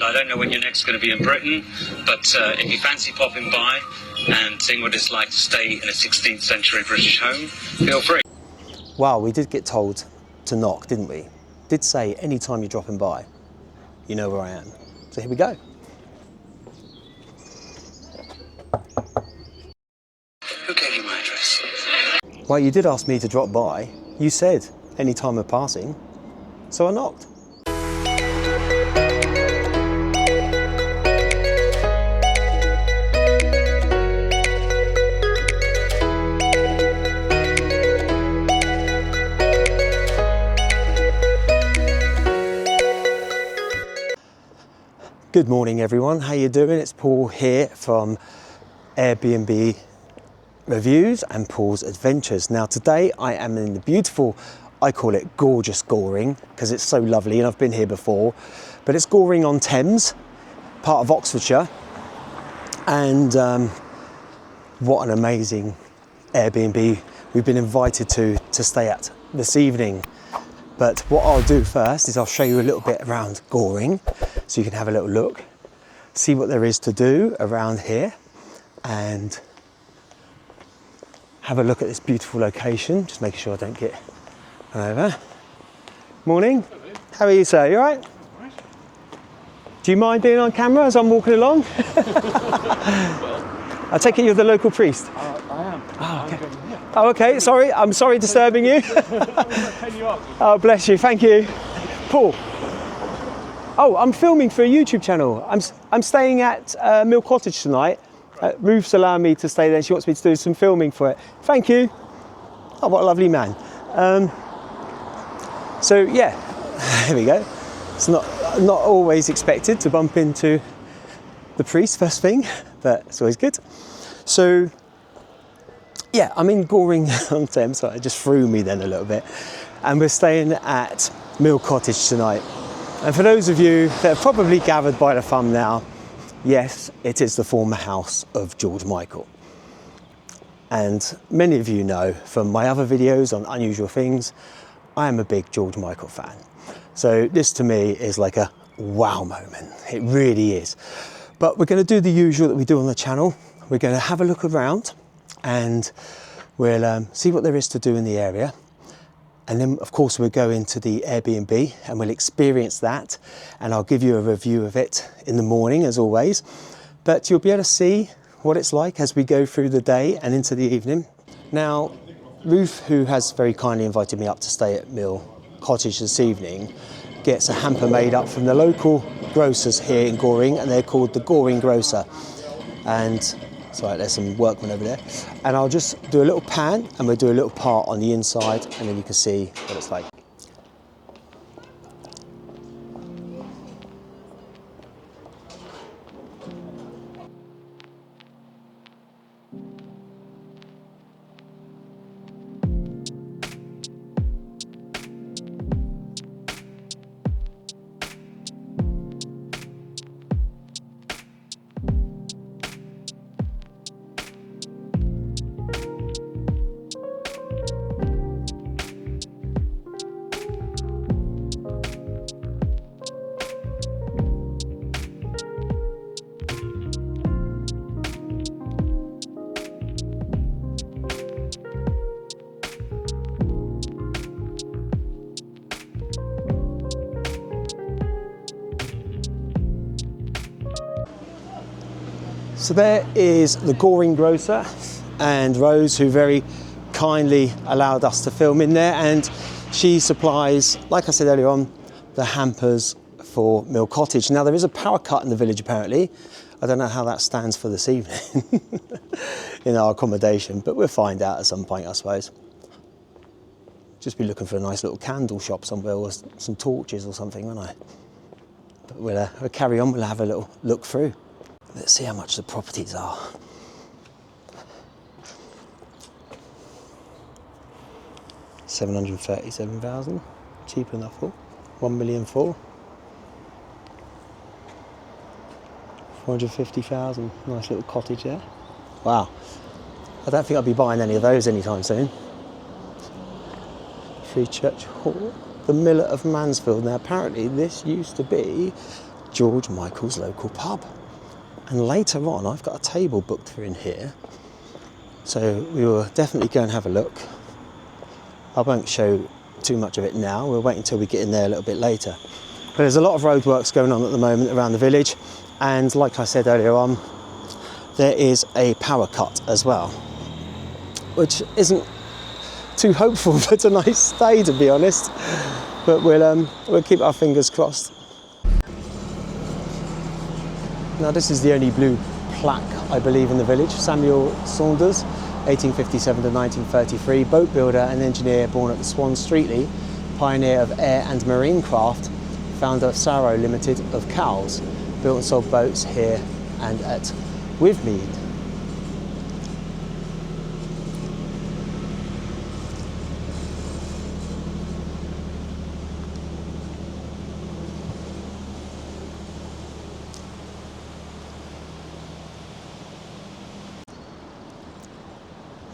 I don't know when your next going to be in Britain, but if you fancy popping by and seeing what it's like to stay in a 16th century British home, feel free. Wow, we did get told to knock, didn't we? Did say anytime you're dropping by, you know where I am. So here we go. Who gave you my address? Well, you did ask me to drop by. You said any time of passing, so I knocked. Good morning, everyone. How you doing? It's Paul here from Airbnb Reviews and Paul's Adventures. Now today I am in the beautiful, I call it gorgeous Goring because it's so lovely and I've been here before, but it's Goring on Thames, part of Oxfordshire, and what an amazing Airbnb we've been invited to stay at this evening. But what I'll do first is I'll show you a little bit around Goring so you can have a little look, see what there is to do around here and have a look at this beautiful location, just making sure I don't get run over. Morning. Hello. How are you, sir? You all right? All right. Do you mind being on camera as I'm walking along? I take it you're the local priest? I am. Oh, okay. Oh, okay. Sorry. I'm sorry disturbing you. Oh, bless you. Thank you. Paul. Oh, I'm filming for a YouTube channel. I'm staying at Mill Cottage tonight. Ruth's allowed me to stay there. She wants me to do some filming for it. Thank you. Oh, what a lovely man. So yeah, here we go. It's not always expected to bump into the priest first thing, but it's always good. So yeah, I'm in Goring on Thames, so it just threw me then a little bit. And we're staying at Mill Cottage tonight. And for those of you that have probably gathered by the thumbnail, yes, it is the former house of George Michael. And many of you know from my other videos on unusual things, I am a big George Michael fan. So this to me is like a wow moment. It really is. But we're going to do the usual that we do on the channel. We're going to have a look around and we'll see what there is to do in the area. And then of course we'll go into the Airbnb and we'll experience that. And I'll give you a review of it in the morning as always. But you'll be able to see what it's like as we go through the day and into the evening. Now, Ruth, who has very kindly invited me up to stay at Mill Cottage this evening, gets a hamper made up from the local grocers here in Goring, and they're called the Goring Grocer. And sorry, there's some workmen over there. And I'll just do a little pan and we'll do a little part on the inside and then you can see what it's like. So there is the Goring Grocer and Rose, who very kindly allowed us to film in there, and she supplies, like I said earlier on, the hampers for Mill Cottage. Now there is a power cut in the village apparently. I don't know how that stands for this evening in our accommodation, but we'll find out at some point I suppose. Just be looking for a nice little candle shop somewhere or some torches or something, won't I? But we'll carry on, we'll have a little look through. Let's see how much the properties are. $737,000, cheap enough for 1,000,004. 450,000, nice little cottage there. Wow, I don't think I'll be buying any of those anytime soon. Free Church Hall, the Miller of Mansfield. Now apparently this used to be George Michael's local pub. And later on, I've got a table booked for in here. So we will definitely go and have a look. I won't show too much of it now. We'll wait until we get in there a little bit later. But there's a lot of roadworks going on at the moment around the village. And like I said earlier on, there is a power cut as well, which isn't too hopeful, but it's a nice day, to be honest. But we'll keep our fingers crossed. Now this is the only blue plaque, I believe, in the village. Samuel Saunders, 1857 to 1933, boat builder and engineer born at the Swan Streetley, pioneer of air and marine craft, founder of Sarrow Limited of Cowes, built and sold boats here and at Withmead.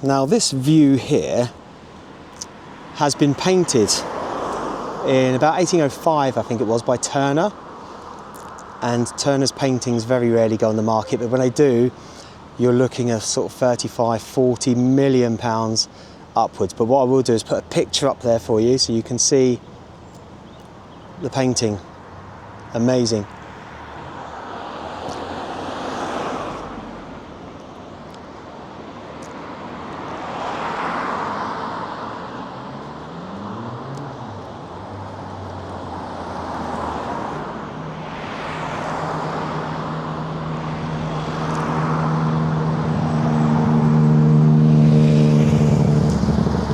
Now this view here has been painted in about 1805, I think it was, by Turner. And Turner's paintings very rarely go on the market, but when they do, you're looking at sort of 35, 40 million pounds upwards. But what I will do is put a picture up there for you so you can see the painting. Amazing.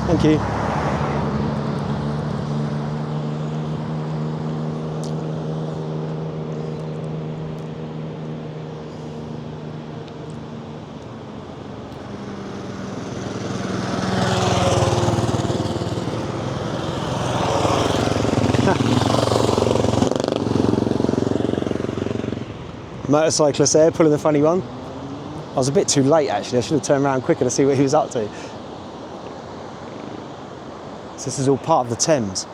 Thank you. Motorcyclist there, pulling the funny one. I was a bit too late actually, I should have turned around quicker to see what he was up to. So this is all part of the Thames.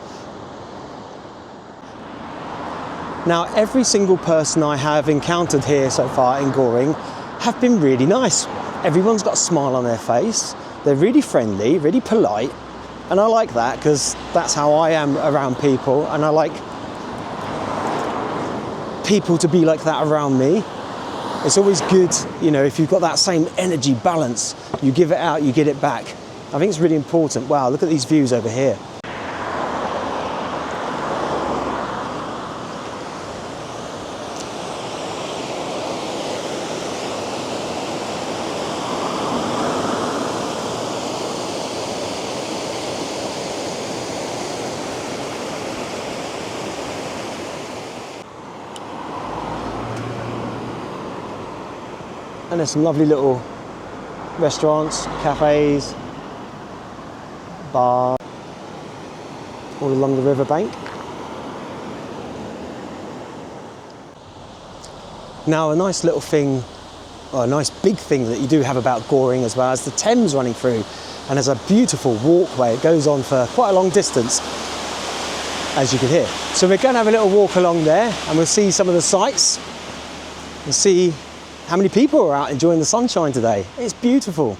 Now every single person I have encountered here so far in Goring have been really nice. Everyone's got a smile on their face, they're really friendly, really polite, and I like that because that's how I am around people, and I like people to be like that around me. It's always good, you know, if you've got that same energy balance, you give it out, you get it back. I think it's really important. Wow, look at these views over here. And there's some lovely little restaurants, cafes, bar, all along the riverbank. Now a nice little thing, or a nice big thing that you do have about Goring as well, is the Thames running through, and there's a beautiful walkway. It goes on for quite a long distance, as you can hear. So we're going to have a little walk along there and we'll see some of the sights and see how many people are out enjoying the sunshine today. It's beautiful.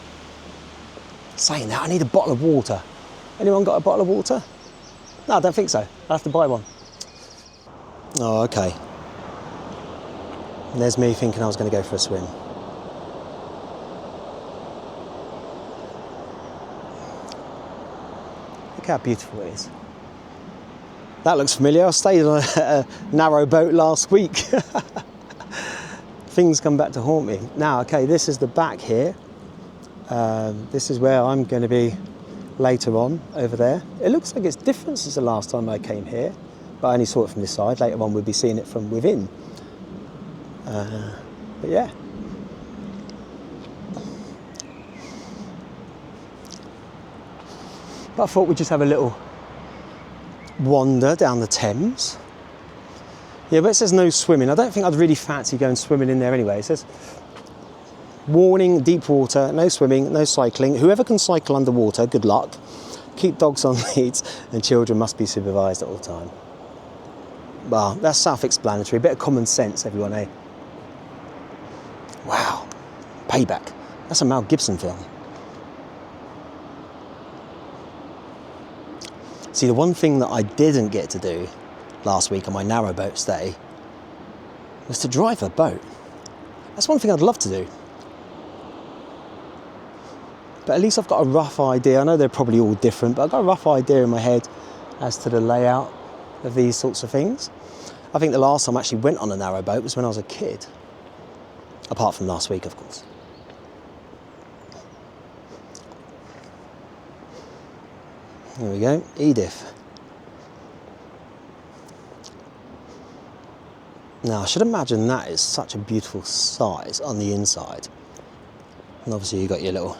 Saying that, I need a bottle of water. Anyone got a bottle of water? No, I don't think so. I'll have to buy one. Oh, okay. And there's me thinking I was going to go for a swim. Look how beautiful it is. That looks familiar. I stayed on a narrow boat last week. Things come back to haunt me. Now, okay, this is the back here. This is where I'm going to be later on, over there. It looks like it's different since the last time I came here, but I only saw it from this side. Later on, we'll be seeing it from within. But yeah. But I thought we'd just have a little wander down the Thames. Yeah, but it says no swimming. I don't think I'd really fancy going swimming in there anyway. It says, warning, deep water, no swimming, no cycling. Whoever can cycle underwater, good luck. Keep dogs on leads and children must be supervised at all time. Well, that's self-explanatory. A bit of common sense, everyone, eh? Wow. Payback. That's a Mel Gibson film. See, the one thing that I didn't get to do last week on my narrowboat stay was to drive a boat. That's one thing I'd love to do. But at least I've got a rough idea. I know they're probably all different, but I've got a rough idea in my head as to the layout of these sorts of things. I think the last time I actually went on a narrowboat was when I was a kid. Apart from last week, of course. There we go, Edith. Now, I should imagine that is such a beautiful size on the inside. And obviously you've got your little,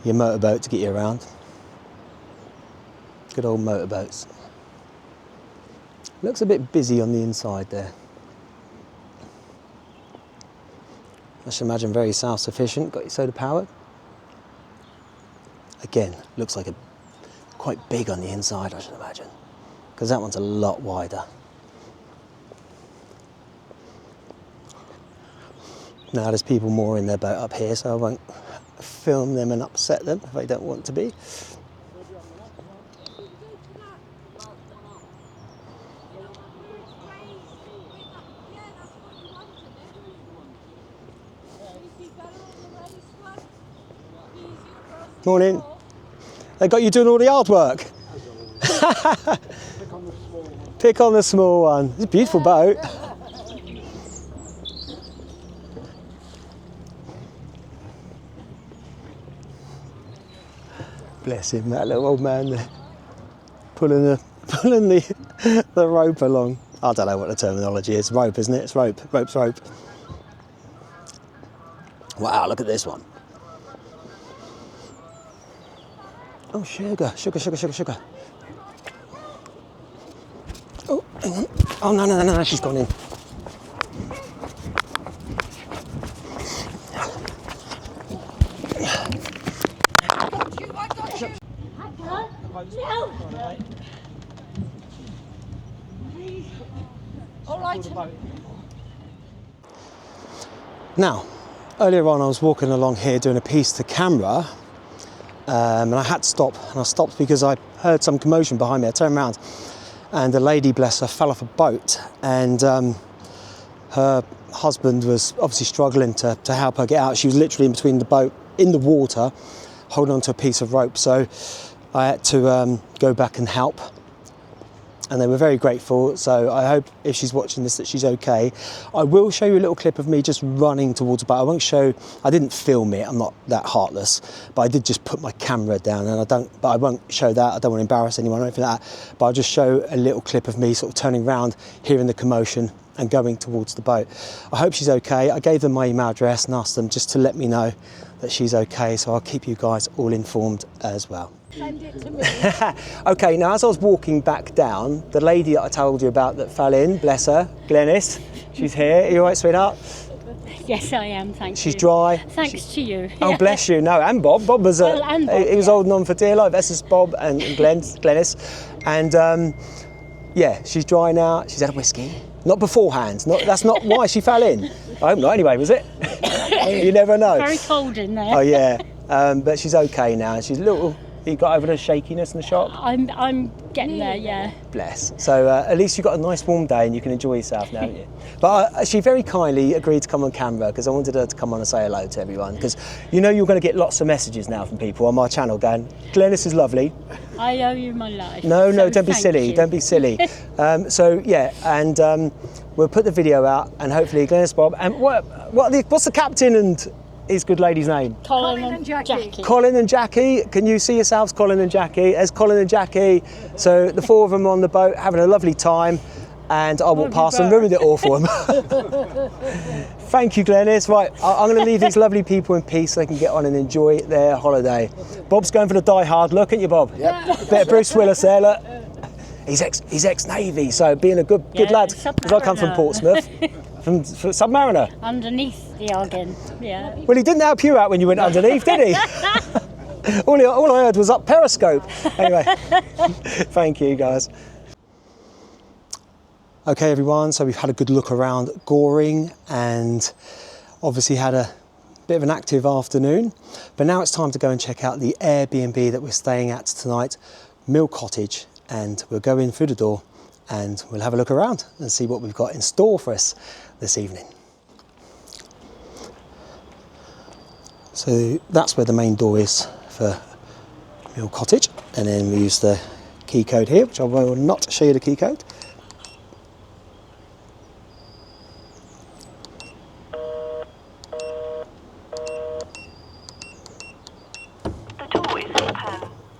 your motorboat to get you around. Good old motorboats. Looks a bit busy on the inside there. I should imagine very self-sufficient, got your solar powered. Again, looks like quite big on the inside, I should imagine, because that one's a lot wider. Now there's people more in their boat up here, so I won't film them and upset them if they don't want to be. Morning. They got you doing all the hard work. Pick on the small one. It's a beautiful boat. Bless him, that little old man there, pulling the rope along. I don't know what the terminology is. Rope, isn't it? It's rope. Rope's rope. Wow, look at this one. Oh, sugar. Oh, hang on. Oh, no, she's gone in. Now, earlier on I was walking along here doing a piece to camera. And I had to stop, and I stopped because I heard some commotion behind me. I turned around and a lady, bless her, fell off a boat, and her husband was obviously struggling to help her get out. She was literally in between the boat, in the water, holding onto a piece of rope. So I had to go back and help. And they were very grateful, so I hope if she's watching this that she's okay. I will show you a little clip of me just running towards the boat. I didn't film it, I'm not that heartless, but I did just put my camera down, and I won't show that. I don't want to embarrass anyone or anything like that, but I'll just show a little clip of me sort of turning around, hearing the commotion and going towards the boat. I hope she's okay. I gave them my email address and asked them just to let me know that she's okay, so I'll keep you guys all informed as well. Send it to me. Okay, now as I was walking back down, the lady that I told you about that fell in, bless her, Glenys, she's here. Are you all right, sweetheart? Yes, I am, thank you. She's dry. Thanks to you. Oh, bless you. No, and Bob. Bob was and Bob, he was holding on for dear life. That's just Bob and Glenys. And yeah, she's dry now. She's had a whiskey. Not beforehand. That's not why she fell in. I hope not anyway, was it? You never know. Very cold in there. Oh, yeah. But she's okay now. She's a little... You got over the shakiness and the shock? I'm getting there, yeah. Bless. So at least you've got a nice warm day and you can enjoy yourself now, haven't you? But she very kindly agreed to come on camera because I wanted her to come on and say hello to everyone, because you know you're going to get lots of messages now from people on my channel going, Glenys is lovely. I owe you my life. No, so don't be silly. you. Don't be silly. So yeah, and we'll put the video out and hopefully Glenys, Bob, and what's the captain and his good lady's name? Colin and Jackie. Colin and Jackie. Can you see yourselves, Colin and Jackie? There's Colin and Jackie. So the four of them on the boat having a lovely time, and I walked past and ruined it all for them. Thank you, Glenys. Right, I'm going to leave these lovely people in peace so they can get on and enjoy their holiday. Bob's going for the Die Hard look, aren't you, Bob? Yep. Bit of Bruce Willis there, look. He's ex-Navy, so being a good lad, because I come from Portsmouth. From Submariner. Underneath the Argon, yeah. Well, he didn't help you out when you went underneath, did he? all I heard was up Periscope. Anyway, thank you, guys. Okay everyone, so we've had a good look around Goring and obviously had a bit of an active afternoon, but now it's time to go and check out the Airbnb that we're staying at tonight, Mill Cottage, and we'll go in through the door and we'll have a look around and see what we've got in store for us this evening. So that's where the main door is for Mill Cottage, and then we use the key code here, which I will not show you the key code.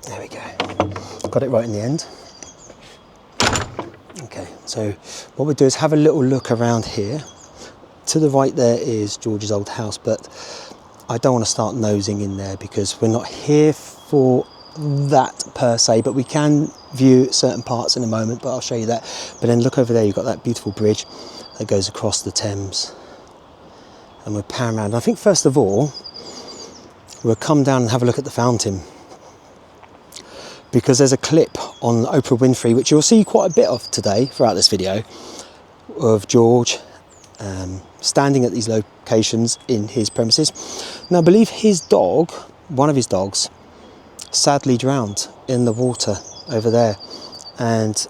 There we go. Got it right in the end. Okay, so what we'll do is have a little look around here. To the right there is George's old house, but I don't want to start nosing in there because we're not here for that per se, but we can view certain parts in a moment, but I'll show you that. But then look over there, you've got that beautiful bridge that goes across the Thames. And we'll pan around. I think first of all, we'll come down and have a look at the fountain, because there's a clip on Oprah Winfrey, which you'll see quite a bit of today throughout this video, of George standing at these locations in his premises. Now I believe his dog, one of his dogs, sadly drowned in the water over there, and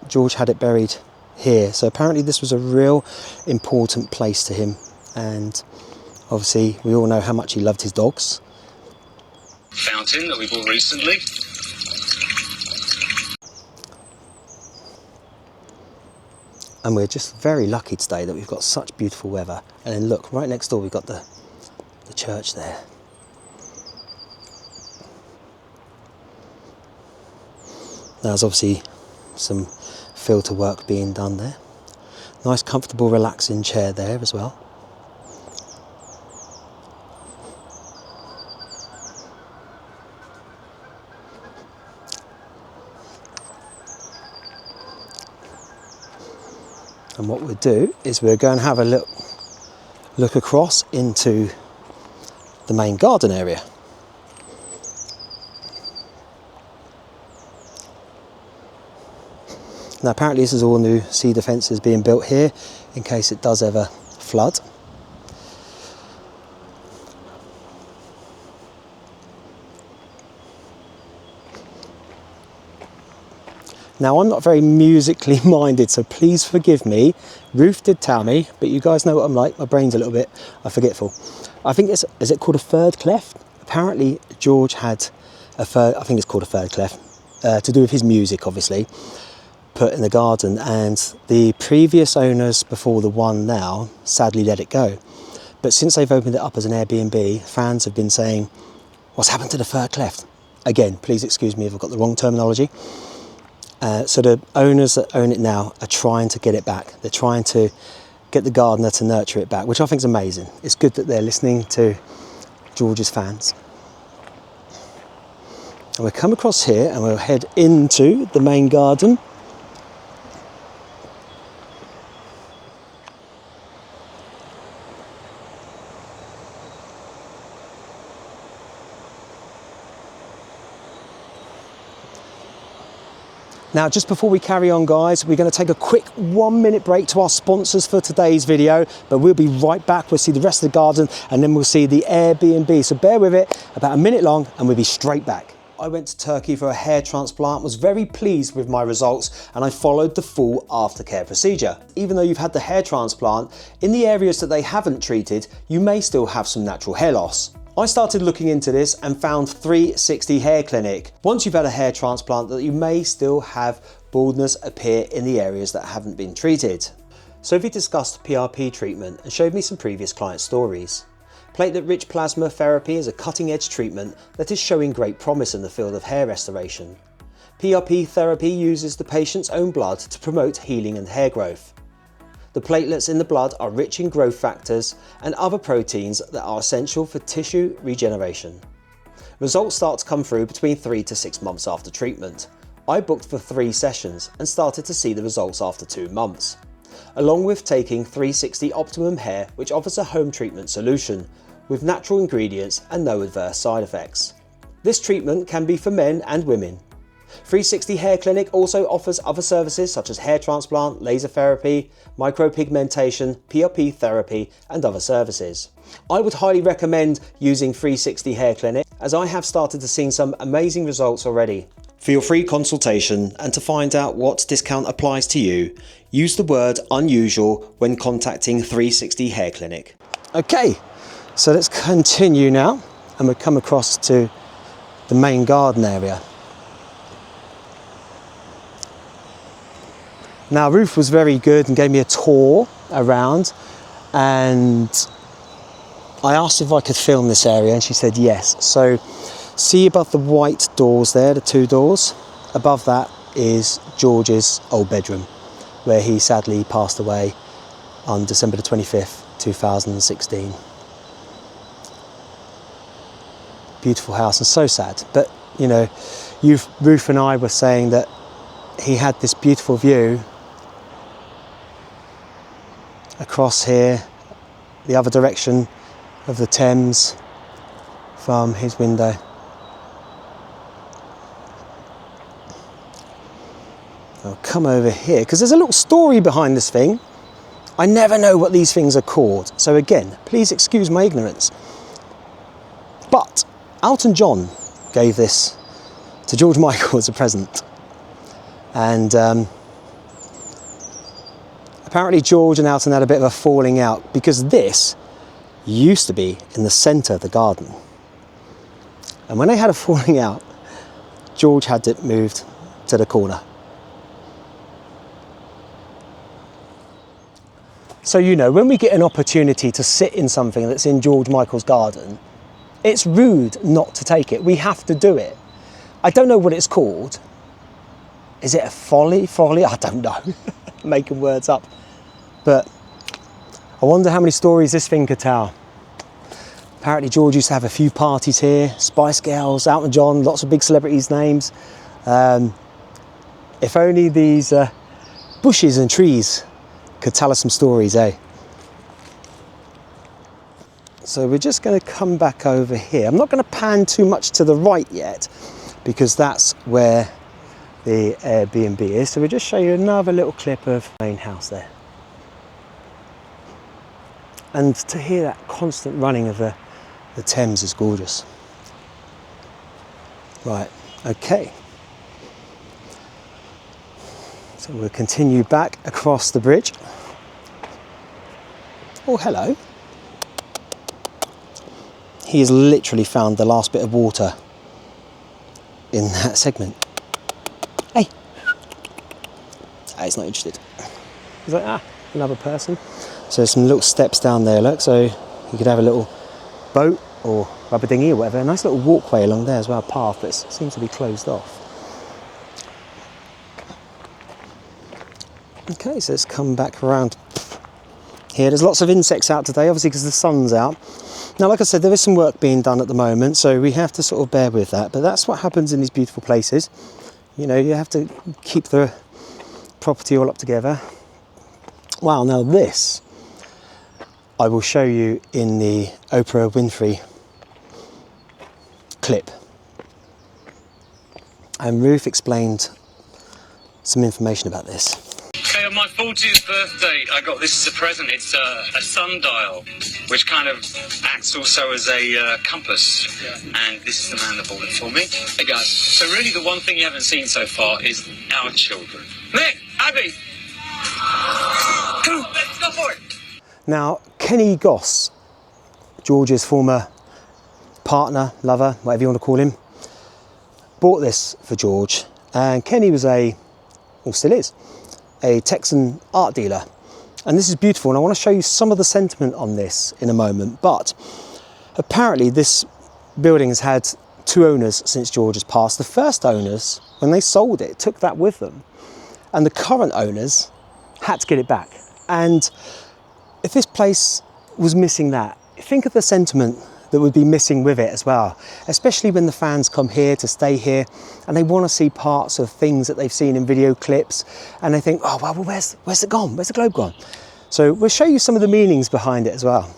George had it buried here. So apparently this was a real important place to him, and obviously we all know how much he loved his dogs. Fountain that we bought recently. And we're just very lucky today that we've got such beautiful weather. And then look, right next door we've got the church there. Now there's obviously some filter work being done there. Nice comfortable relaxing chair there as well. And what we'll do is we'll go and have a look across into the main garden area. Now apparently this is all new cedar fences being built here in case it does ever flood. Now I'm not very musically minded, so please forgive me. Ruth did tell me, but you guys know what I'm like, my brain's a little bit forgetful. I think is it called a third clef? Apparently George had a third, I think it's called a third clef, to do with his music obviously, put in the garden, and the previous owners before the one now sadly let it go. But since they've opened it up as an Airbnb, fans have been saying, what's happened to the third clef? Again, please excuse me if I've got the wrong terminology. So the owners that own it now are trying to get it back. They're trying to get the gardener to nurture it back, which I think is amazing. It's good that they're listening to George's fans. And we'll come across here and we'll head into the main garden. Now, just before we carry on, guys, we're going to take a quick 1 minute break to our sponsors for today's video, but we'll be right back. We'll see the rest of the garden and then we'll see the Airbnb. So bear with it, about a minute long, and we'll be straight back. I went to Turkey for a hair transplant, was very pleased with my results, and I followed the full aftercare procedure. Even though you've had the hair transplant, in the areas that they haven't treated, you may still have some natural hair loss. I started looking into this and found 360 Hair Clinic. Once you've had a hair transplant, that you may still have baldness appear in the areas that haven't been treated. Sophie discussed PRP treatment and showed me some previous client stories. Platelet-rich plasma therapy is a cutting-edge treatment that is showing great promise in the field of hair restoration. PRP therapy uses the patient's own blood to promote healing and hair growth. The platelets in the blood are rich in growth factors and other proteins that are essential for tissue regeneration. Results start to come through between 3 to 6 months after treatment. I booked for 3 sessions and started to see the results after 2 months. Along with taking 360 Optimum Hair, which offers a home treatment solution with natural ingredients and no adverse side effects. This treatment can be for men and women. 360 Hair Clinic also offers other services such as hair transplant, laser therapy, micropigmentation, PRP therapy and other services. I would highly recommend using 360 Hair Clinic as I have started to see some amazing results already. For your free consultation and to find out what discount applies to you, use the word unusual when contacting 360 Hair Clinic. Okay, so let's continue now and we'll come across to the main garden area. Now Ruth was very good and gave me a tour around, and I asked if I could film this area and she said yes. So see above the white doors there, the two doors, above that is George's old bedroom where he sadly passed away on December the 25th, 2016. Beautiful house and so sad, but you know, Ruth and I were saying that he had this beautiful view across here, the other direction of the Thames from his window. I'll come over here because there's a little story behind this thing. I never know what these things are called, so again, please excuse my ignorance. But Elton John gave this to George Michael as a present, and apparently George and Elton had a bit of a falling out because this used to be in the centre of the garden, and when they had a falling out, George had it moved to the corner. So you know, when we get an opportunity to sit in something that's in George Michael's garden, it's rude not to take it. We have to do it. I don't know what it's called. Is it a folly? I don't know. Making words up. But I wonder how many stories this thing could tell. Apparently George used to have a few parties here. Spice Girls, Elton John, lots of big celebrities' names. If only these bushes and trees could tell us some stories, eh? So we're just going to come back over here. I'm not going to pan too much to the right yet because that's where the Airbnb is. So we'll just show you another little clip of the main house there. And to hear that constant running of the Thames is gorgeous. Right, okay. So we'll continue back across the bridge. Oh, hello. He has literally found the last bit of water in that segment. Hey. He's not interested. He's like, another person. So there's some little steps down there, look, so you could have a little boat or rubber dinghy or whatever. A nice little walkway along there as well, a path that seems to be closed off. Okay, so let's come back around here. There's lots of insects out today, obviously because the sun's out. Now, like I said, there is some work being done at the moment, so we have to sort of bear with that. But that's what happens in these beautiful places. You know, you have to keep the property all up together. Wow, now this I will show you in the Oprah Winfrey clip. And Ruth explained some information about this. Okay, on my 40th birthday, I got this as a present. It's a sundial, which kind of acts also as a compass. And this is the man that bought it for me. Hey guys, so really the one thing you haven't seen so far is our children. Nick, Abby, go, let's go for it. Now, Kenny Goss, George's former partner, lover, whatever you want to call him, bought this for George. And Kenny was still is, a Texan art dealer. And this is beautiful, and I want to show you some of the sentiment on this in a moment. But apparently this building has had two owners since George has passed. The first owners, when they sold it, took that with them. And the current owners had to get it back. And if this place was missing that, think of the sentiment that would be missing with it as well, especially when the fans come here to stay here and they want to see parts of things that they've seen in video clips and they think, oh, well, where's it gone? Where's the globe gone? So we'll show you some of the meanings behind it as well.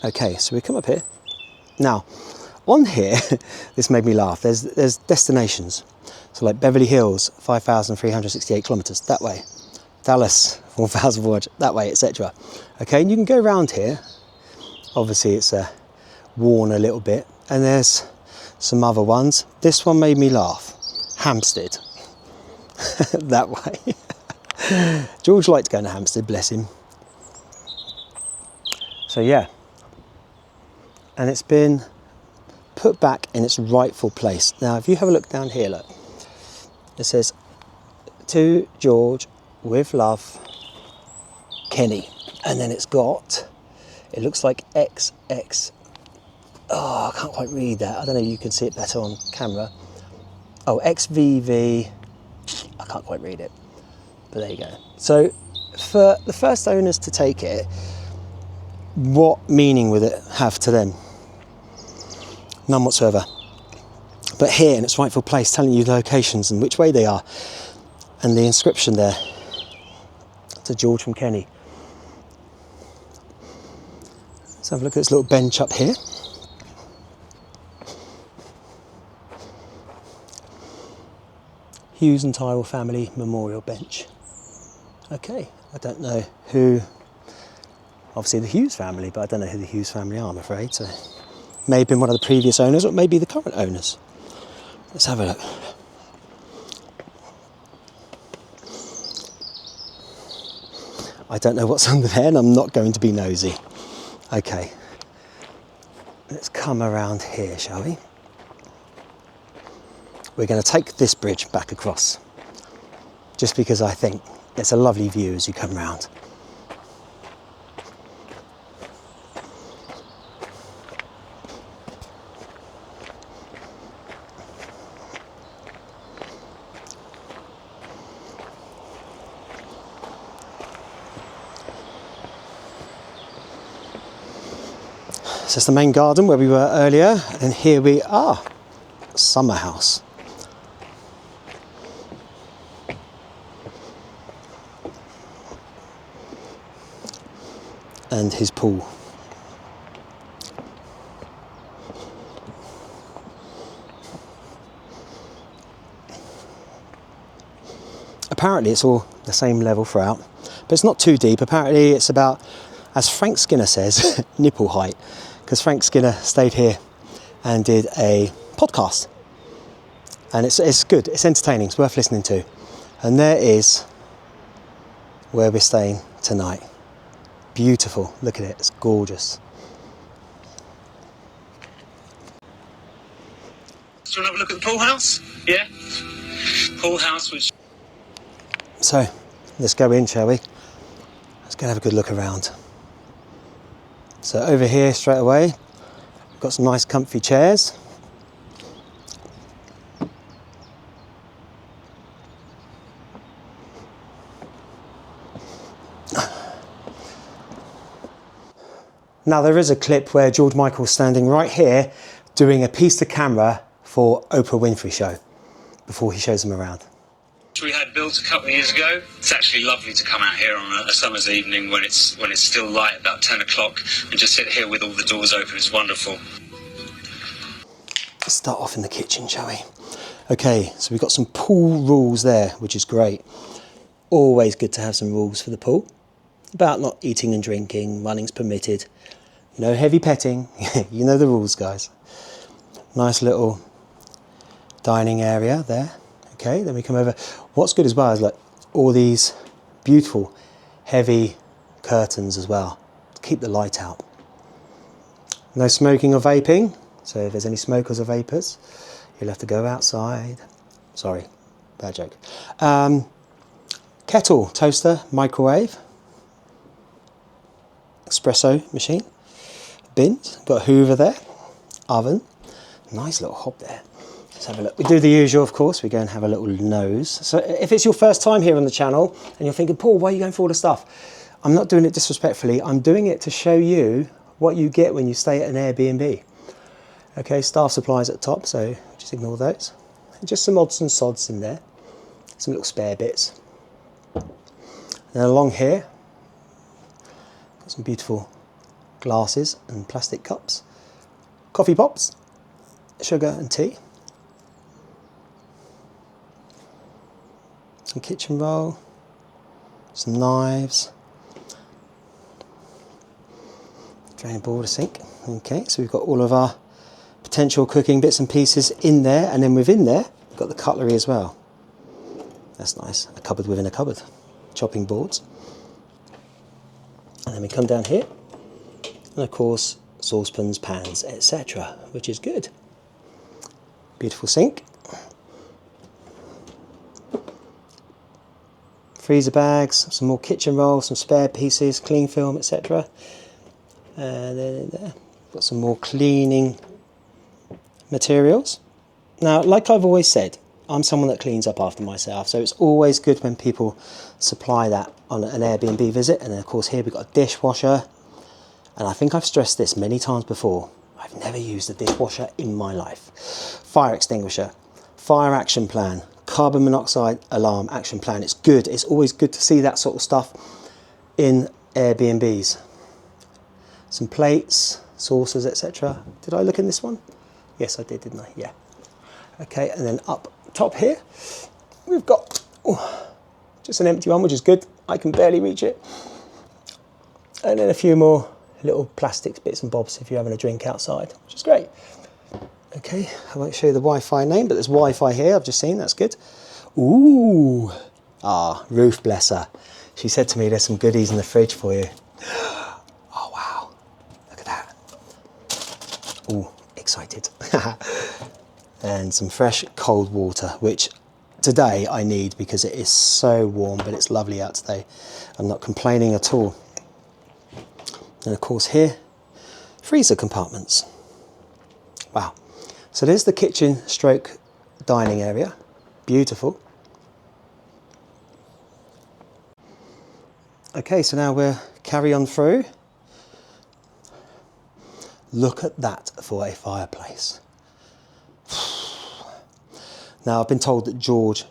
Okay, so we come up here. Now, on here, this made me laugh, there's destinations. So like Beverly Hills, 5,368 kilometres that way. Dallas, 4,400 that way, etc. Okay, and you can go around here. Obviously it's worn a little bit, and there's some other ones. This one made me laugh. Hampstead. That way. George liked going to Hampstead, bless him. So yeah, and it's been put back in its rightful place. Now if you have a look down here, look, it says, to George with love, Kenny. And then it's got, it looks like XX, oh, I can't quite read that. I don't know if you can see it better on camera. Oh, XVV, I can't quite read it, but there you go. So for the first owners to take it, what meaning would it have to them? None whatsoever. But here in its rightful place, telling you the locations and which way they are, and the inscription there, to George from Kenny. Let's have a look at this little bench up here. Hughes and Tyrrell Family Memorial Bench. Okay, I don't know who, obviously the Hughes family, but I don't know who the Hughes family are, I'm afraid. So may have been one of the previous owners, or maybe the current owners. Let's have a look. I don't know what's under there, and I'm not going to be nosy. Okay, let's come around here, shall we? We're going to take this bridge back across, just because I think it's a lovely view as you come round. So it's the main garden where we were earlier, and here we are, summer house. And his pool. Apparently it's all the same level throughout, but it's not too deep. Apparently it's about, as Frank Skinner says, nipple height, because Frank Skinner stayed here and did a podcast, and it's good, it's entertaining, it's worth listening to. And there is where we're staying tonight. Beautiful, look at it, it's gorgeous. Do you want to have a look at the pool house? Yeah? Pool house, which... So, let's go in, shall we? Let's go and have a good look around. So over here straight away, we've got some nice comfy chairs. Now there is a clip where George Michael's standing right here doing a piece to camera for Oprah Winfrey show before he shows them around. We had built a couple of years ago. It's actually lovely to come out here on a summer's evening when it's still light, about 10 o'clock, and just sit here with all the doors open. It's wonderful. Let's start off in the kitchen, shall we? Okay, so we've got some pool rules there, which is great. Always good to have some rules for the pool. About not eating and drinking, running's permitted. No heavy petting. You know the rules, guys. Nice little dining area there. Okay, then we come over. What's good as well is like all these beautiful heavy curtains as well to keep the light out. No smoking or vaping, so if there's any smokers or vapors, you'll have to go outside. Sorry, bad joke. Kettle, toaster, microwave, espresso machine, bins, got a hoover there, oven, nice little hob there. Let's have a look. We do the usual, of course. We go and have a little nose. So if it's your first time here on the channel and you're thinking, Paul, why are you going for all the stuff? I'm not doing it disrespectfully. I'm doing it to show you what you get when you stay at an Airbnb. Okay, staff supplies at the top, so just ignore those. And just some odds and sods in there. Some little spare bits. And along here, got some beautiful glasses and plastic cups. Coffee pots, sugar and tea. some kitchen roll, some knives, draining board, a sink. Okay, so we've got all of our potential cooking bits and pieces in there, and then within there we've got the cutlery as well. That's nice, a cupboard within a cupboard, chopping boards. And then we come down here, and of course saucepans, pans, etc., which is good. Beautiful sink. Freezer bags, some more kitchen rolls, some spare pieces, cling film, etc. And then there, got some more cleaning materials. Now, like I've always said, I'm someone that cleans up after myself, so it's always good when people supply that on an Airbnb visit. And then of course here we've got a dishwasher, and I think I've stressed this many times before, I've never used a dishwasher in my life. Fire extinguisher, fire action plan, carbon monoxide alarm action plan. It's good, it's always good to see that sort of stuff in Airbnbs. Some plates, saucers, etc. Did I look in this one? Yes, I did, didn't I? Yeah. Okay, and then up top here, we've got just an empty one, which is good. I can barely reach it. And then a few more little plastics, bits and bobs if you're having a drink outside, which is great. Okay, I won't show you the Wi-Fi name, but there's Wi-Fi here, I've just seen, that's good. Ooh, Ruth, bless her. She said to me, there's some goodies in the fridge for you. Oh, wow, look at that. Ooh, excited. And some fresh cold water, which today I need because it is so warm, but it's lovely out today. I'm not complaining at all. And of course here, freezer compartments. Wow. So there's the kitchen stroke dining area. Beautiful. Okay, so now we'll carry on through. Look at that for a fireplace. Now I've been told that George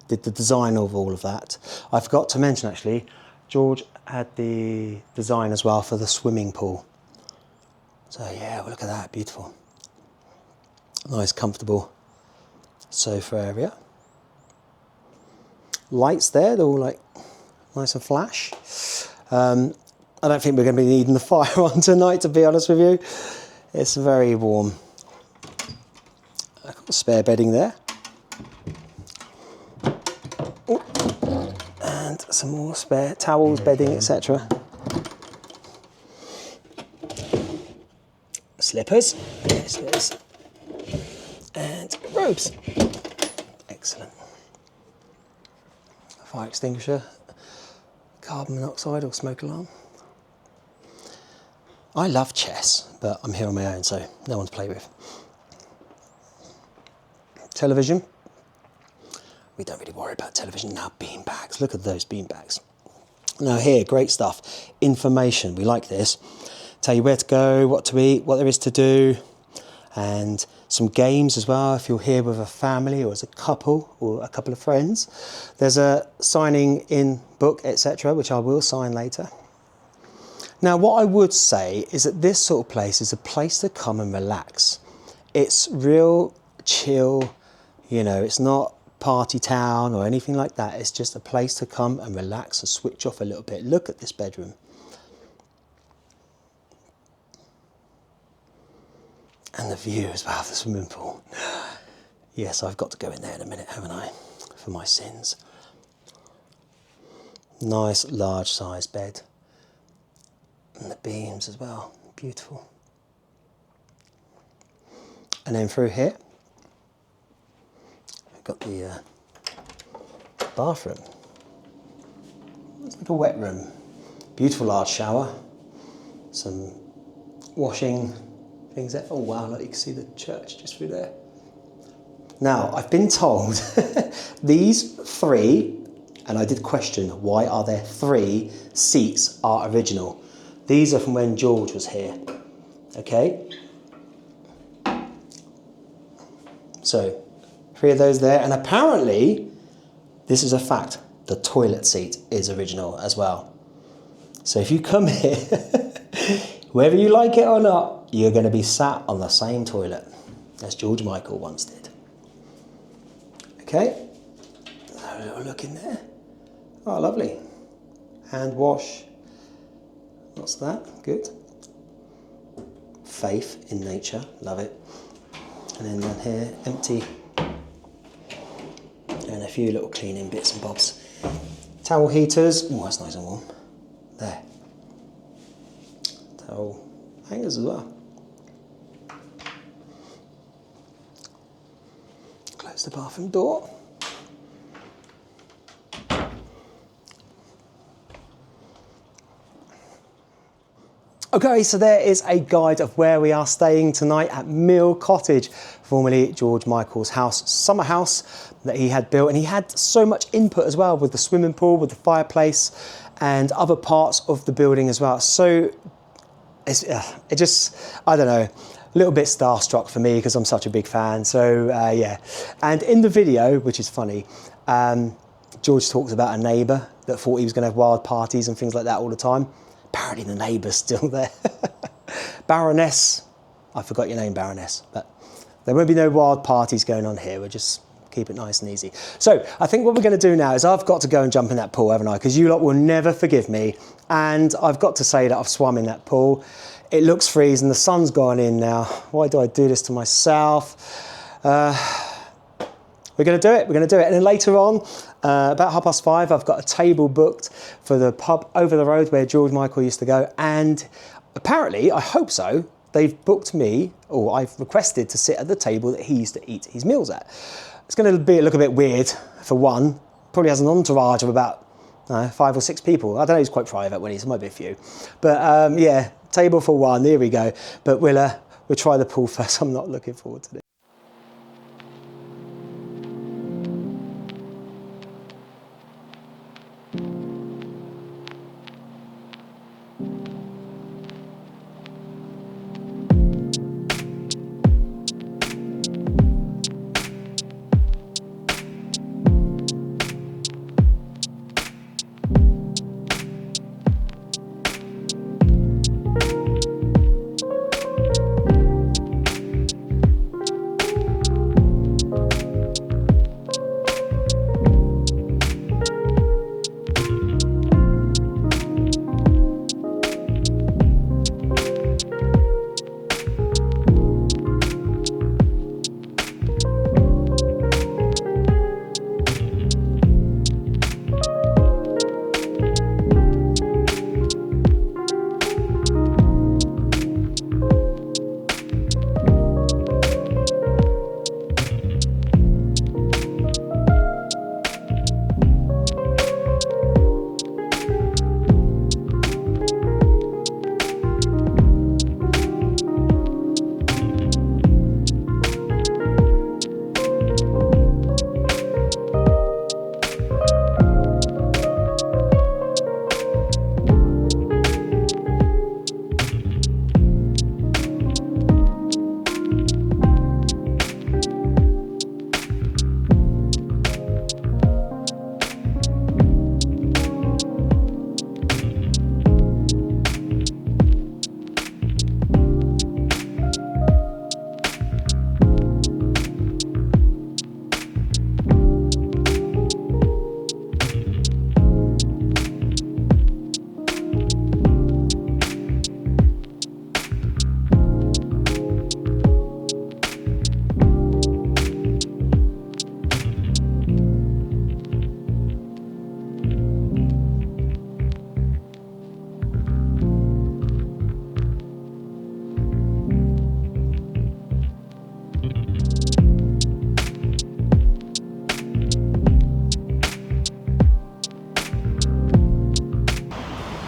did the design of all of that. I forgot to mention actually, George had the design as well for the swimming pool. So yeah, well, look at that, beautiful. Nice, comfortable sofa area. Lights there, they're all like nice and flash. I don't think we're going to be needing the fire on tonight, to be honest with you. It's very warm. I've got spare bedding there. Ooh. And some more spare towels, bedding, etc. Slippers. Slippers. And robes. Excellent. Fire extinguisher, carbon monoxide or smoke alarm. I love chess, but I'm here on my own, so no one to play with. Television. We don't really worry about television now. Bean bags. Look at those bean bags. Now here, great stuff. Information. We like this. Tell you where to go, what to eat, what there is to do, and some games as well if you're here with a family or as a couple or a couple of friends. There's a signing in book, etc., which I will sign later. Now what I would say is that this sort of place is a place to come and relax. It's real chill, you know, it's not party town or anything like that. It's just a place to come and relax and switch off a little bit. Look at this bedroom. And the view as well of the swimming pool. Yes, I've got to go in there in a minute, haven't I? For my sins. Nice large size bed. And the beams as well, beautiful. And then through here, we've got the bathroom. It's like a wet room. Beautiful large shower. Some washing things there. Oh wow, look, you can see the church just through there. Now, I've been told these three, and I did question why are there 3 seats are original. These are from when George was here, okay? So, 3 of those there, and apparently, this is a fact, the toilet seat is original as well. So if you come here, whether you like it or not, you're going to be sat on the same toilet as George Michael once did. Okay, so a little look in there. Oh, lovely. Hand wash. What's that? Good. Faith in nature. Love it. And then down here, empty. And a few little cleaning bits and bobs. Towel heaters. Oh, that's nice and warm. There. Towel hangers as well. Close the bathroom door. Okay, so there is a guide of where we are staying tonight at Mill Cottage, formerly George Michael's house, summer house that he had built, and he had so much input as well with the swimming pool, with the fireplace and other parts of the building as well. So it just, I don't know, a little bit starstruck for me because I'm such a big fan. So yeah, and in the video, which is funny, George talks about a neighbour that thought he was going to have wild parties and things like that all the time. Apparently the neighbour's still there. Baroness, I forgot your name, Baroness, but there won't be no wild parties going on here. We'll just keep it nice and easy. So I think what we're going to do now is I've got to go and jump in that pool, haven't I? Because you lot will never forgive me. And I've got to say that I've swum in that pool. It looks freezing. The sun's gone in now. Why do I do this to myself? We're going to do it. We're going to do it. And then later on, about 5:30, I've got a table booked for the pub over the road where George Michael used to go. And apparently, I hope so, they've booked me, or I've requested to sit at the table that he used to eat his meals at. It's going to look a bit weird for one. Probably has an entourage of about 5 or 6 people. I don't know, he's quite private when he's, might be a few. But yeah, table for one, here we go. But we'll try the pool first. I'm not looking forward to it.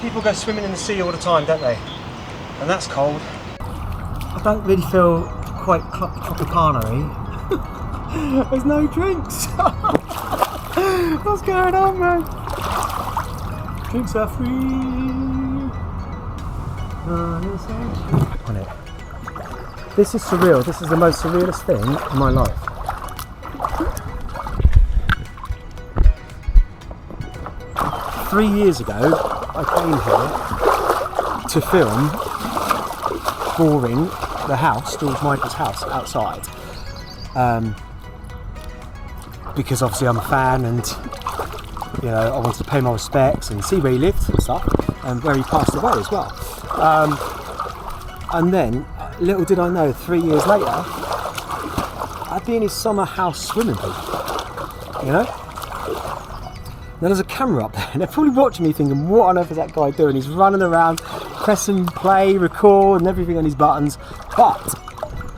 People go swimming in the sea all the time, don't they? And that's cold. I don't really feel quite Tropicana-y. There's no drinks. What's going on, man? Drinks are free. On it. This is surreal. This is the most surrealist thing in my life. Three years ago, I came here to film Goring, the house, George Michael's house, outside. Because obviously I'm a fan and you know, I wanted to pay my respects and see where he lived and stuff, and where he passed away as well. And then, little did I know, 3 years later, I'd be in his summer house swimming pool, you know? Now there's a camera up there, and they're probably watching me thinking, what on earth is that guy doing? He's running around, pressing play, record, and everything on his buttons, but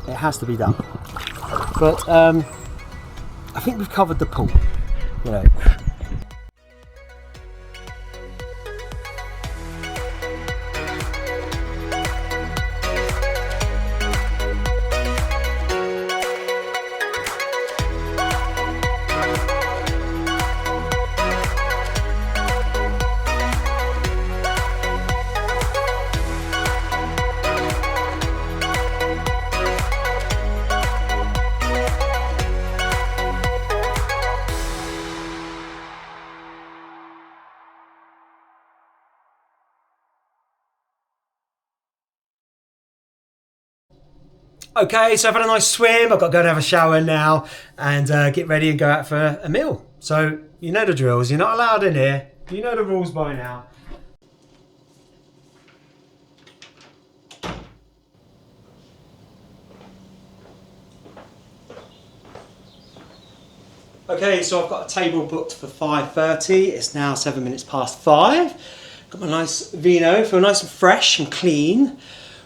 it has to be done. But I think we've covered the pool, you know. Okay, so I've had a nice swim, I've got to go and have a shower now and get ready and go out for a meal. So, you know the drills, you're not allowed in here, you know the rules by now. Okay, so I've got a table booked for 5:30, it's now 7 minutes past 5. Got my nice vino, feel nice and fresh and clean,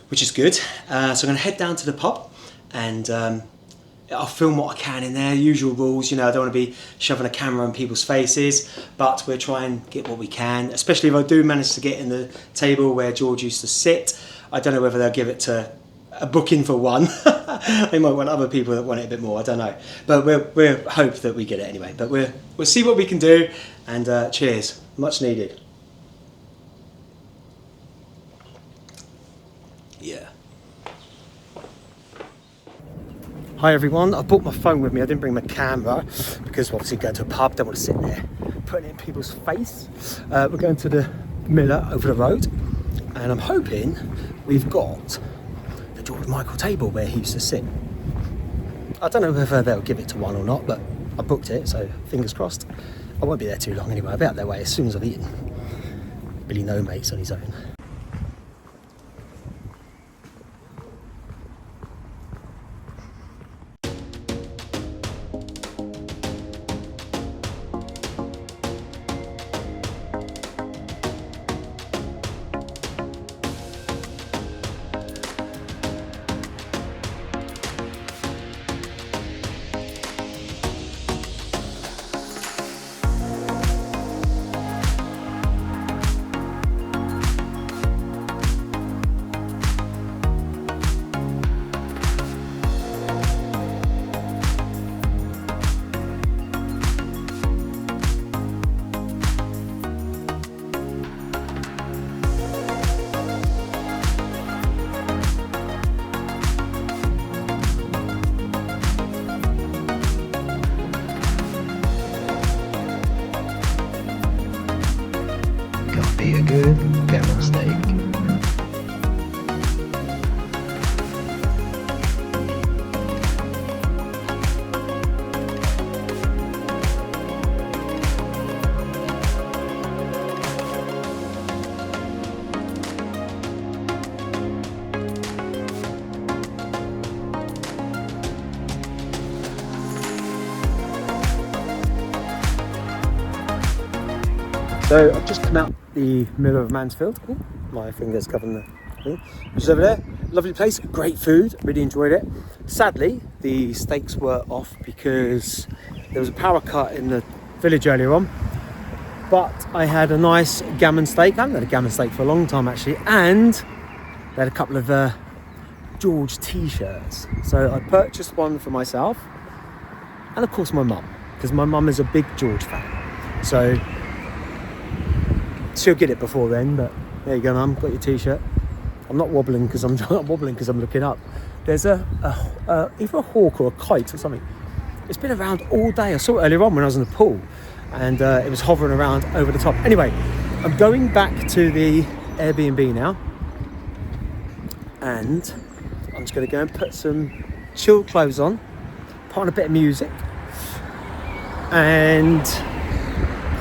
which is good. So I'm going to head down to the pub and I'll film what I can in there. Usual rules, you know, I don't want to be shoving a camera in people's faces, but we'll try and get what we can, especially if I do manage to get in the table where George used to sit. I don't know whether they'll give it to a booking for one. They might want other people that want it a bit more, I don't know. But we'll hope that we get it anyway. But we'll see what we can do, and cheers, much needed. Yeah. Hi everyone, I brought my phone with me. I didn't bring my camera because obviously going to a pub, don't want to sit there putting it in people's face. We're going to the Miller over the road, and I'm hoping we've got the George Michael table where he used to sit. I don't know whether they'll give it to one or not, but I booked it, so fingers crossed. I won't be there too long anyway. I'll be out their way as soon as I've eaten. Billy No Mates on his own. Be a good gammon steak. So I've just come out the middle of Mansfield. Ooh, my finger's covering the thing. Which is over there. Lovely place, great food, really enjoyed it. Sadly, the steaks were off because there was a power cut in the village earlier on. But I had a nice gammon steak. I haven't had a gammon steak for a long time actually. And they had a couple of George t-shirts. So I purchased one for myself. And of course my mum, because my mum is a big George fan. So she'll get it before then, but there you go, Mum, got your t-shirt. I'm not wobbling because I'm looking up. There's either a hawk or a kite or something. It's been around all day. I saw it earlier on when I was in the pool, and it was hovering around over the top. Anyway, I'm going back to the Airbnb now, and I'm just going to go and put some chilled clothes on, put on a bit of music, and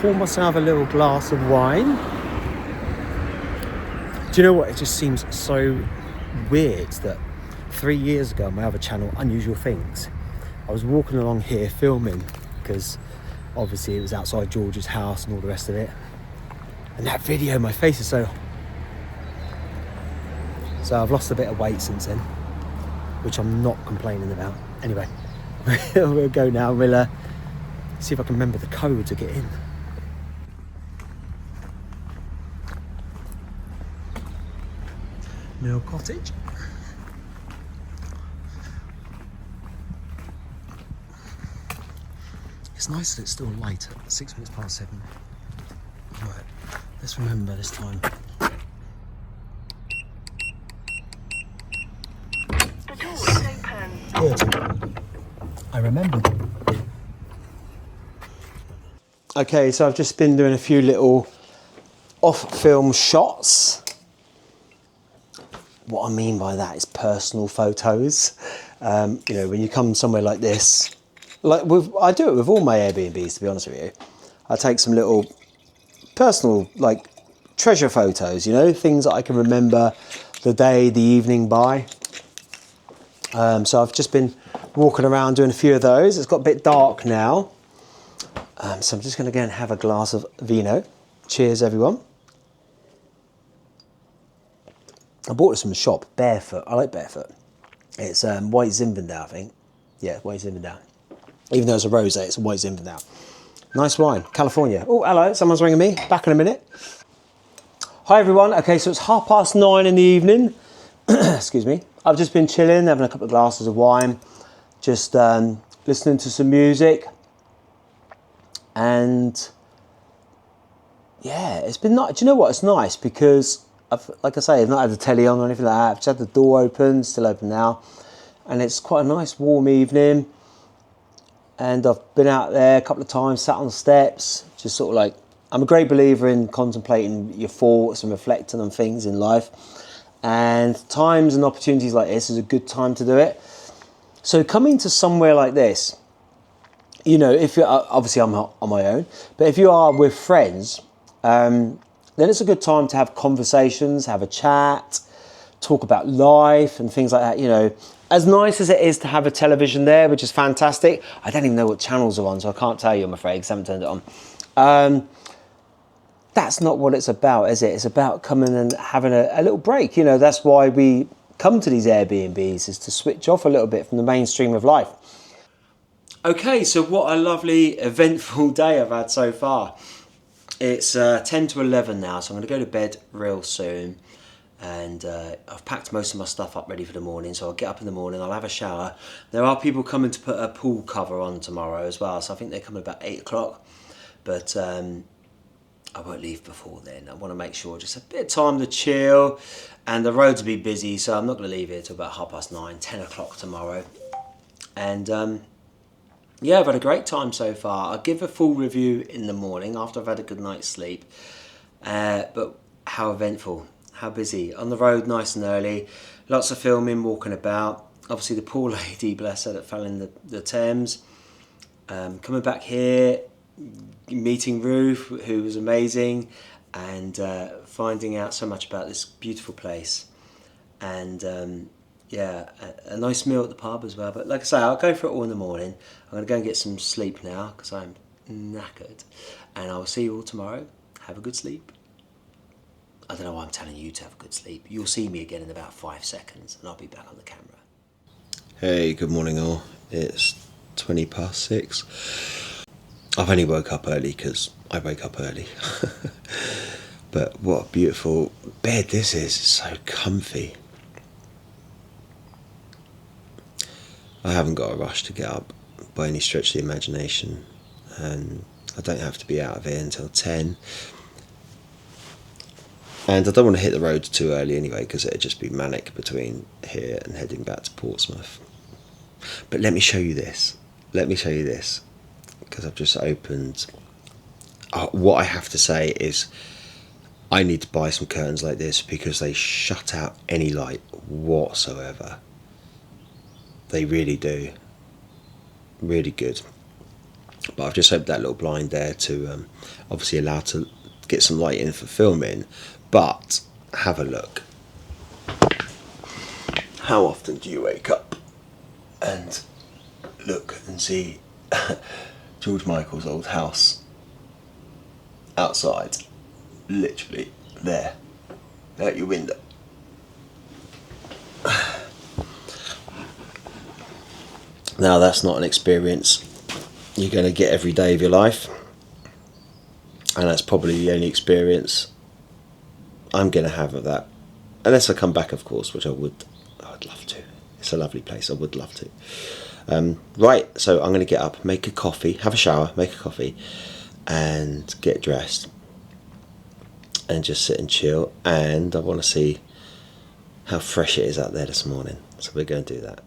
pour myself a little glass of wine. Do you know what? It just seems so weird that 3 years ago, my other channel, Unusual Things, I was walking along here filming because obviously it was outside George's house and all the rest of it. And that video, my face is so I've lost a bit of weight since then, which I'm not complaining about. Anyway, we'll go now. We'll see if I can remember the code to get in. Mill Cottage. It's nice that it's still light at 6 minutes past 7. Right, let's remember this time. The door is open. Good. I remember. Okay, so I've just been doing a few little off-film shots. What I mean by that is personal photos. You know, when you come somewhere like this, I do it with all my Airbnbs, to be honest with you. I take some little personal, like, treasure photos, you know, things that I can remember the day, the evening by. So I've just been walking around doing a few of those. It's got a bit dark now. So I'm just going to go and have a glass of vino. Cheers, everyone. I bought this from a shop, Barefoot. I like Barefoot. It's White Zinfandel, I think. Yeah, White Zinfandel. Even though it's a rosé, it's a White Zinfandel. Nice wine, California. Oh, hello, someone's ringing me. Back in a minute. Hi, everyone. Okay, so it's 9:30 in the evening. Excuse me. I've just been chilling, having a couple of glasses of wine, just listening to some music. And yeah, it's been nice. Do you know what? It's nice because, like I say, I've not had the telly on or anything like that. I've just had the door open, still open now. And it's quite a nice warm evening. And I've been out there a couple of times, sat on the steps, just sort of like, I'm a great believer in contemplating your thoughts and reflecting on things in life. And times and opportunities like this is a good time to do it. So coming to somewhere like this, you know, if you're, obviously I'm not on my own, but if you are with friends, then it's a good time to have conversations, have a chat, talk about life and things like that. You know, as nice as it is to have a television there, which is fantastic. I don't even know what channels are on, so I can't tell you, I'm afraid, because I haven't turned it on. That's not what it's about, is it? It's about coming and having a little break. You know, that's why we come to these Airbnbs, is to switch off a little bit from the mainstream of life. Okay, so what a lovely, eventful day I've had so far. It's 10 to 11 now, so I'm going to go to bed real soon. And I've packed most of my stuff up ready for the morning, so I'll get up in the morning, I'll have a shower. There are people coming to put a pool cover on tomorrow as well, so I think they're coming about 8 o'clock. But I won't leave before then. I want to make sure just a bit of time to chill, and the roads will be busy, so I'm not going to leave here till about 9:30, 10 o'clock tomorrow. And yeah, I've had a great time so far. I'll give a full review in the morning after I've had a good night's sleep. But how eventful, how busy. On the road nice and early, lots of filming, walking about. Obviously the poor lady, bless her, that fell in the Thames. Coming back here, meeting Ruth, who was amazing, and finding out so much about this beautiful place. And yeah, a nice meal at the pub as well. But like I say, I'll go for it all in the morning. I'm going to go and get some sleep now because I'm knackered. And I will see you all tomorrow. Have a good sleep. I don't know why I'm telling you to have a good sleep. You'll see me again in about 5 seconds and I'll be back on the camera. Hey, good morning all. It's 6:20. I've only woke up early because I wake up early. But what a beautiful bed this is. It's so comfy. I haven't got a rush to get up by any stretch of the imagination, and I don't have to be out of here until 10. And I don't want to hit the road too early anyway, because it'd just be manic between here and heading back to Portsmouth. But let me show you this. Let me show you this, because I've just opened. What I have to say is I need to buy some curtains like this because they shut out any light whatsoever. They really do. Really good. But I've just opened that little blind there to obviously allow to get some light in for filming. But have a look. How often do you wake up and look and see George Michael's old house outside, literally there, out your window? Now that's not an experience you're going to get every day of your life, and that's probably the only experience I'm going to have of that, unless I come back, of course, which I'd love to. It's a lovely place, I would love to. Right, so I'm going to get up, make a coffee, have a shower, make a coffee, and get dressed, and just sit and chill. And I want to see how fresh it is out there this morning, so we're going to do that.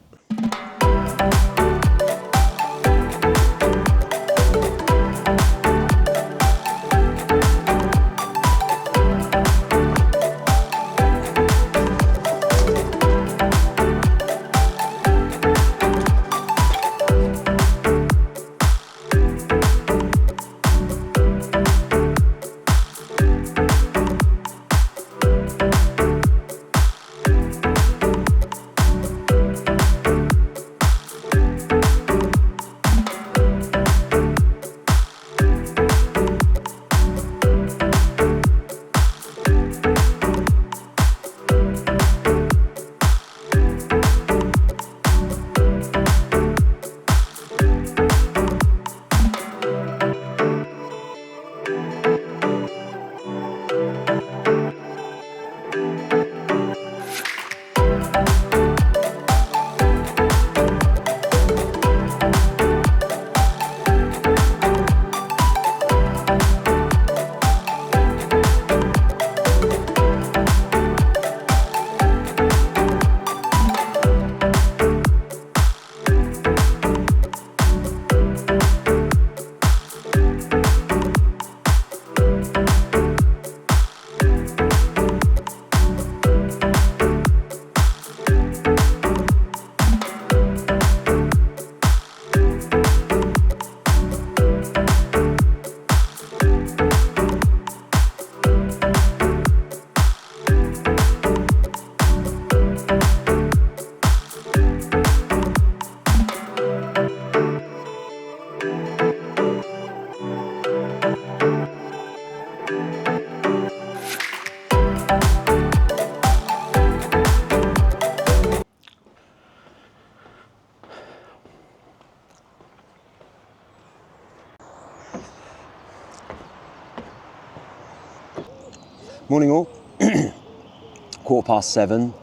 Morning all. 7:15.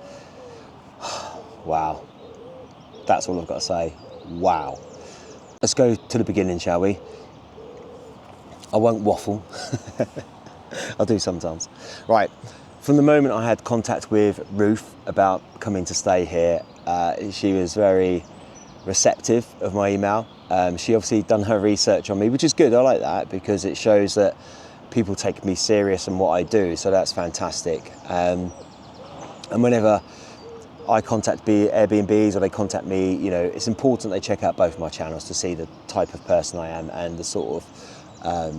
Wow. That's all I've got to say. Wow. Let's go to the beginning, shall we? I won't waffle. I'll do sometimes. Right. From the moment I had contact with Ruth about coming to stay here, she was very receptive of my email. She obviously done her research on me, which is good. I like that because it shows that people take me serious in what I do, so that's fantastic. And whenever I contact Airbnbs or they contact me, you know, it's important they check out both my channels to see the type of person I am and the sort of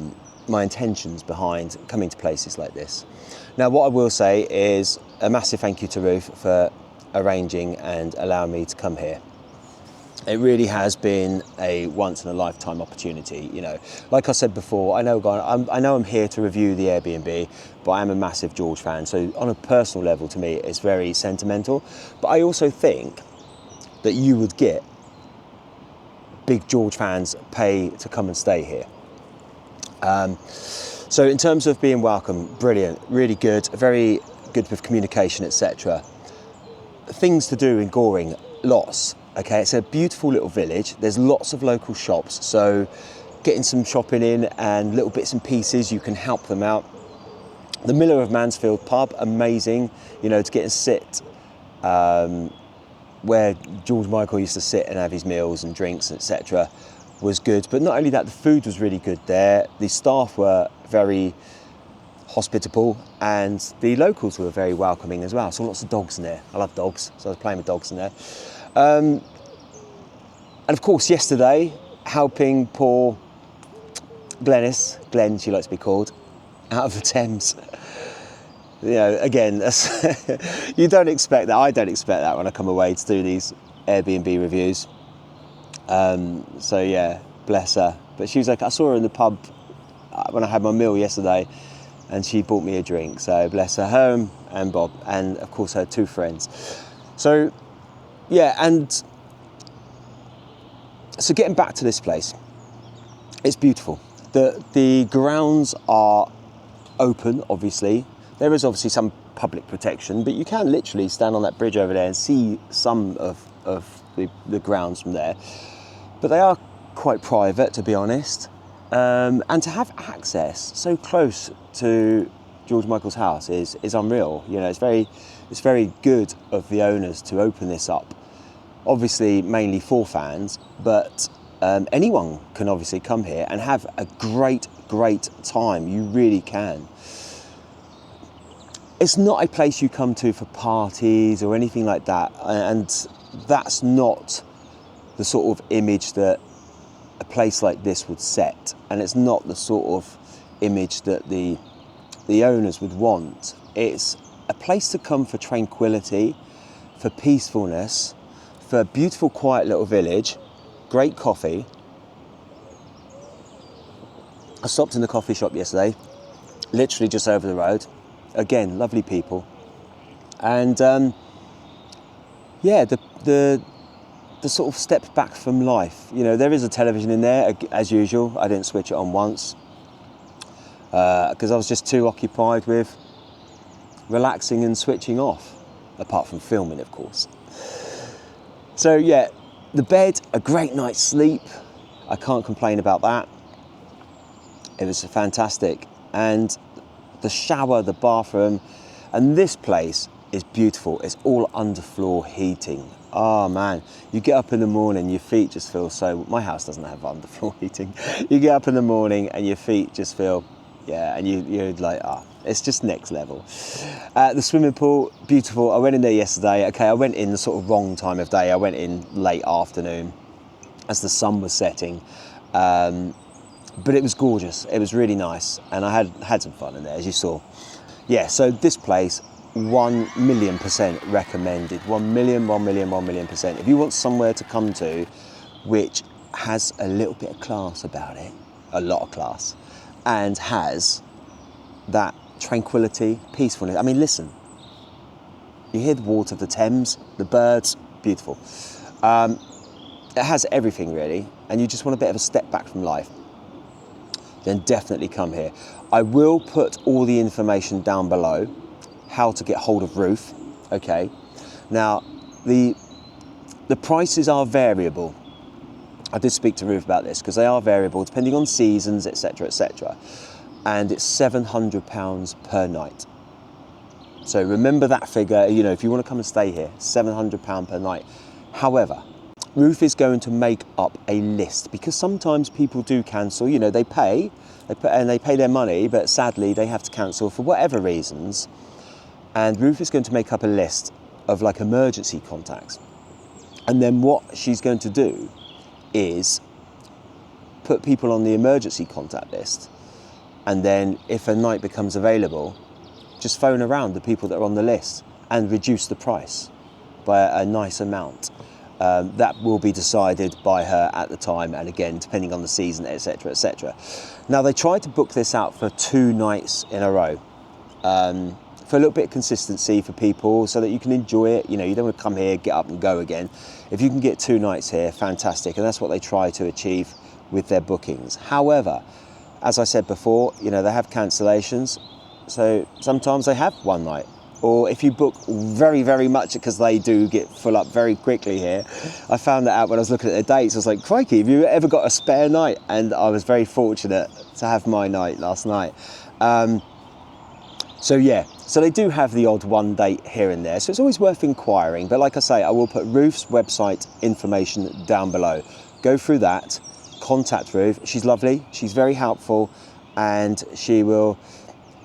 my intentions behind coming to places like this. Now, what I will say is a massive thank you to Ruth for arranging and allowing me to come here. It really has been a once-in-a-lifetime opportunity. You know, like I said before, I know I'm here to review the Airbnb, but I am a massive George fan. So on a personal level, to me, it's very sentimental. But I also think that you would get big George fans pay to come and stay here. So in terms of being welcome, brilliant, really good, very good with communication, etc. Things to do in Goring, lots. Okay, it's a beautiful little village. There's lots of local shops, so getting some shopping in and little bits and pieces, you can help them out. The Miller of Mansfield pub, amazing, you know, to get and sit where George Michael used to sit and have his meals and drinks, etc. was good. But not only that, the food was really good there. The staff were very hospitable and the locals were very welcoming as well. So lots of dogs in there. I love dogs, so I was playing with dogs in there. And of course, yesterday, helping poor Glenn, she likes to be called, out of the Thames. You know, again, you don't expect that. I don't expect that when I come away to do these Airbnb reviews. So yeah, bless her. But she was like, I saw her in the pub when I had my meal yesterday, and she bought me a drink. So bless her, and Bob, and of course her 2 friends. So yeah, and so getting back to this place, it's beautiful. The grounds are open, obviously. There is obviously some public protection, but you can literally stand on that bridge over there and see some of the grounds from there. But they are quite private, to be honest. And to have access so close to George Michael's house is unreal. You know, it's very good of the owners to open this up. Obviously, mainly for fans, but anyone can obviously come here and have a great time. You really can. It's not a place you come to for parties or anything like that, and that's not the sort of image that a place like this would set, and it's not the sort of image that the owners would want. It's a place to come for tranquility, for peacefulness, for a beautiful, quiet little village, great coffee. I stopped in the coffee shop yesterday, literally just over the road. Again, lovely people. And yeah, the sort of step back from life. You know, there is a television in there, as usual. I didn't switch it on once because I was just too occupied with relaxing and switching off, apart from filming, of course. So yeah, the bed, a great night's sleep. I can't complain about that. It was fantastic. And the shower, the bathroom, and this place is beautiful. It's all underfloor heating. Oh man, you get up in the morning, your feet just feel so, my house doesn't have underfloor heating. You get up in the morning and your feet just feel, yeah, and you're like, it's just next level. The swimming pool, beautiful. I went in there yesterday. Okay, I went in the sort of wrong time of day. I went in late afternoon as the sun was setting. But it was gorgeous. It was really nice. And I had some fun in there, as you saw. Yeah, so this place, 1,000,000% recommended. 1,000,000%. If you want somewhere to come to which has a little bit of class about it, a lot of class, and has that tranquility, peacefulness. I mean, listen, you hear the water of the Thames, the birds, beautiful. It has everything really, and you just want a bit of a step back from life, then definitely come here. I will put all the information down below, how to get hold of Ruth, okay? Now, the prices are variable. I did speak to Ruth about this, because they are variable, depending on seasons, etc., etc. And it's £700 per night. So remember that figure, you know, if you want to come and stay here, £700 per night. However, Ruth is going to make up a list, because sometimes people do cancel, you know, they pay their money, but sadly they have to cancel for whatever reasons. And Ruth is going to make up a list of like emergency contacts. And then what she's going to do is put people on the emergency contact list. And then if a night becomes available, just phone around the people that are on the list and reduce the price by a nice amount. That will be decided by her at the time, and again, depending on the season, etc., etc. Now, they tried to book this out for 2 nights in a row, for a little bit of consistency for people, so that you can enjoy it. You know, you don't want to come here, get up and go again. If you can get 2 nights here, fantastic, and that's what they try to achieve with their bookings. However, as I said before, you know, they have cancellations, so sometimes they have 1 night. Or if you book very, very much, because they do get full up very quickly here. I found that out when I was looking at the dates. I was like, crikey, have you ever got a spare night? And I was very fortunate to have my night last night. So yeah, so they do have the odd 1 date here and there. So it's always worth inquiring. But like I say, I will put Ruth's website information down below. Go through that, contact Ruth. She's lovely, she's very helpful, and she will,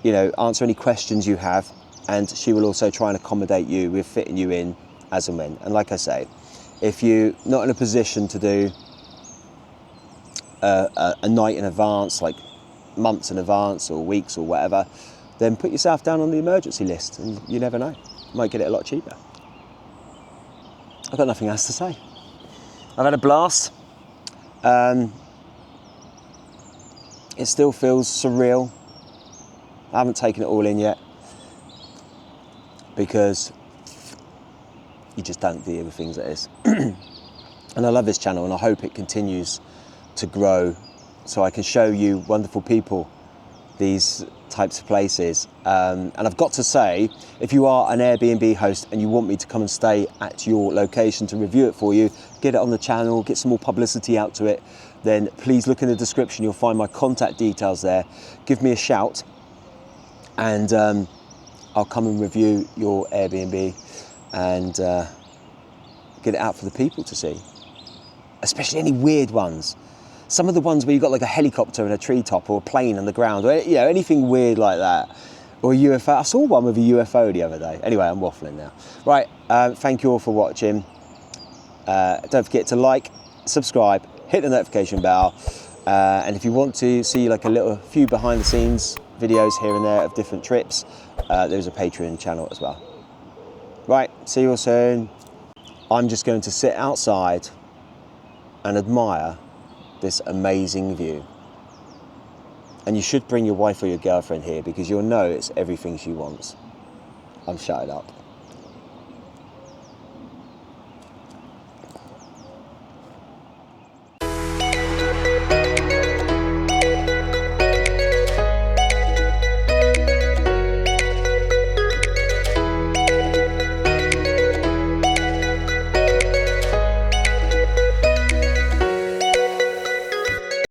you know, answer any questions you have. And she will also try and accommodate you with fitting you in as and when. And like I say, if you're not in a position to do a night in advance, like months in advance or weeks or whatever, then put yourself down on the emergency list, and you never know, you might get it a lot cheaper. I've got nothing else to say. I've had a blast. It still feels surreal. I haven't taken it all in yet, because you just don't deal with things like this. And I love this channel, and I hope it continues to grow so I can show you wonderful people, these types of places. And I've got to say, if you are an Airbnb host and you want me to come and stay at your location to review it for you, get it on the channel, get some more publicity out to it, then please look in the description. You'll find my contact details there. Give me a shout, and I'll come and review your Airbnb and get it out for the people to see. Especially any weird ones. Some of the ones where you've got like a helicopter and a treetop, or a plane on the ground, or anything weird like that. Or a UFO. I saw one with a UFO the other day. Anyway, I'm waffling now. Right, thank you all for watching. Don't forget to like, subscribe, hit the notification bell. And if you want to see like a few behind the scenes videos here and there of different trips, there's a Patreon channel as well. Right, see you all soon. I'm just going to sit outside and admire this amazing view. And you should bring your wife or your girlfriend here, because you'll know it's everything she wants. I'm shutting up.